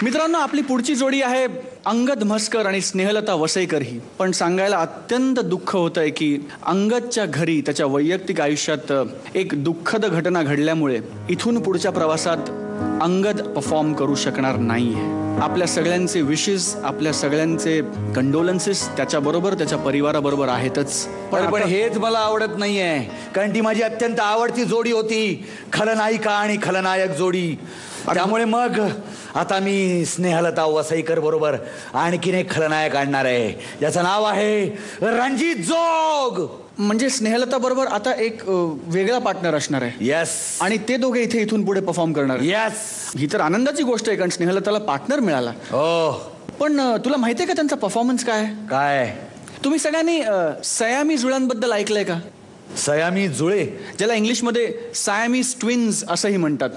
मित्रांनो, आपली पुढची जोडी आहे अंगद म्हसकर आणि स्नेहलता वसईकर ही. पण सांगायला अत्यंत दुःख होतंय की अंगदच्या घरी त्याच्या वैयक्तिक आयुष्यात एक दुःखद घटना घडल्यामुळे इथून पुढच्या प्रवासात अंगद परफॉर्म करू शकणार नाहीये. आपल्या सगळ्यांचे विशेस, आपल्या सगळ्यांचे कंडोलन्सेस त्याच्याबरोबर त्याच्या परिवाराबरोबर आहेतच. पण हेच मला आवडत नाहीये, कारण ती माझी अत्यंत आवडती जोडी होती, खलनायिका आणि खलनायक जोडी. त्यामुळे मग आता मी स्नेहलता वसईकर बरोबर आणखीन एक खलनायक आणणार आहे, ज्याचं नाव आहे रणजित जोग. म्हणजे स्नेहलता बरोबर आता एक वेगळा पार्टनर असणार आहे. यस. आणि ते दोघे इथून पुढे परफॉर्म करणार. यस. ही तर आनंदाची गोष्ट आहे, कारण स्नेहलताला पार्टनर मिळाला. हो. पण तुला माहिती आहे का त्यांचा परफॉर्मन्स काय? काय? तुम्ही सगळ्यांनी सयामी जुळ्यांबद्दल ऐकलंय का? सयामी जुळे, ज्याला इंग्लिशमध्ये सायमीज ट्विन्स असंही म्हणतात.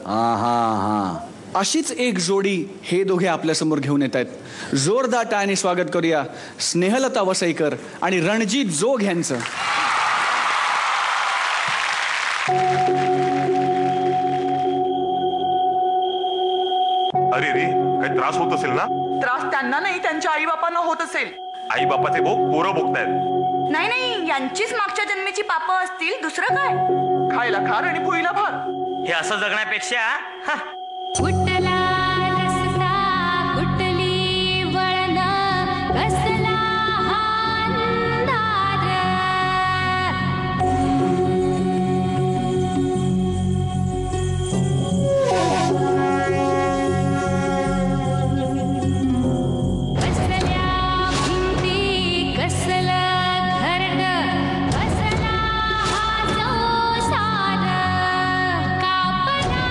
अशीच एक जोडी हे दोघे आपल्यासमोर घेऊन येत आहेत. जोरदार टाळ्यांनी स्वागत करूया स्नेहलता वसईकर आणि रणजित जोग यांचं. अरे रे, काही त्रास होत असेल ना? त्रास त्यांना नाही, त्यांच्या आई बापांना होत असेल. आई बापाचे भोग पोरं भोगतायत. नाही नाही, यांचीच मागच्या जन्मीची पापं असतील, दुसरं काय? खायला खार आणि भुईला भार. हे असं जगण्यापेक्षा कुठला रस्ता कुठली वळण कसला हा अंधार. कसल्या भिंती कसलं घरटं कसला हा संसार. कापला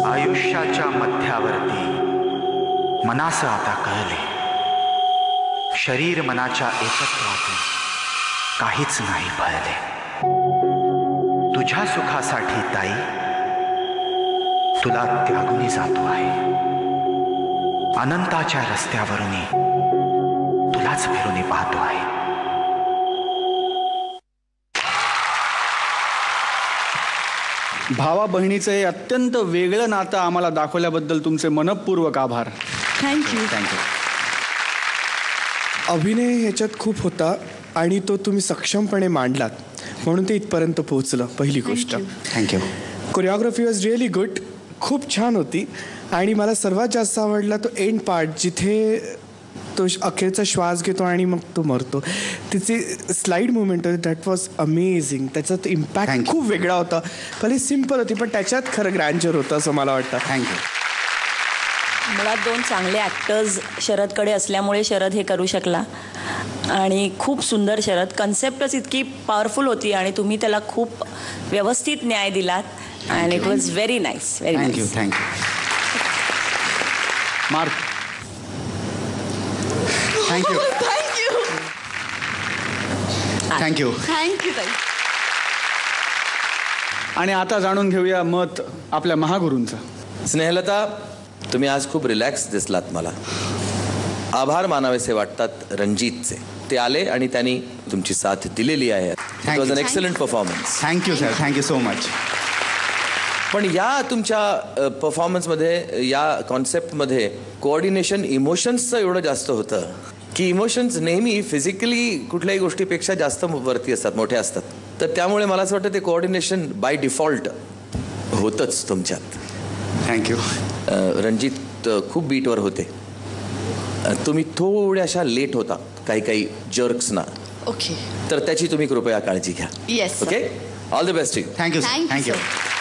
आयुष्याच्या मध्यावर्ती मनास आता कळले, शरीर मनाच्या एकत्वातून काहीच नाही फळले. तुझ्या सुखासाठी ताई तुला त्यागून जातो आहे. अनंताच्या रस्त्यावरून तुलाच फिरून पाहतो आहे. भावा बहिणीचं हे अत्यंत वेगळं नातं आम्हाला दाखवल्याबद्दल तुमचे मनपूर्वक आभार. थँक्यू. अभिनय ह्याच्यात खूप होता आणि तो तुम्ही सक्षमपणे मांडलात, म्हणून ते इथपर्यंत पोहोचलं. पहिली गोष्ट. Thank you. Choreography was really good, खूप छान होती. आणि मला सर्वात जास्त आवडला तो एंड पार्ट, जिथे तो अखेरचा श्वास घेतो आणि मग तो मरतो. तिची स्लाईड मुवमेंट होती, दॅट वॉज अमेझिंग. त्याचा तो इम्पॅक्ट खूप वेगळा होता. भले सिम्पल होती, पण त्याच्यात खरं ग्रँडचर होतं असं मला वाटतं. थँक्यू. मुळात दोन चांगले ॲक्टर्स शरदकडे असल्यामुळे शरद हे करू शकला. आणि खूप सुंदर शरद. कन्सेप्टच इतकी पॉवरफुल होती आणि तुम्ही त्याला खूप व्यवस्थित न्याय दिलात and it was very nice. Very thank you nice. Thank you. Mark. Thank you thank you. Thank you आणि आता जाणून घेऊया मत आपल्या महागुरूंचं. स्नेहलता, तुम्ही आज खूप रिलॅक्स दिसलात मला. आभार मानावेसे वाटतात रणजितचे. ते आले आणि त्यांनी तुमची साथ दिलेली आहे. It was an excellent performance. Thank you sir. Thank you so much. पण या तुमच्या परफॉर्मन्समध्ये, या कॉन्सेप्टमध्ये कोऑर्डिनेशन इमोशन्सचं एवढं जास्त होतं की इमोशन्स नेहमी फिजिकली कुठल्याही गोष्टीपेक्षा जास्त वरती असतात, मोठे असतात. तर त्यामुळे मला असं वाटतं ते कोऑर्डिनेशन बाय डिफॉल्ट होतंच तुमच्यात. थँक्यू. रणजित खूप बीटवर होते. तुम्ही थोड्याशा लेट होता काही जर्क्सना. ओके. तर त्याची तुम्ही कृपया काळजी घ्या. Yes. Okay. All the best. Thank you. Thank you thank you. Sir.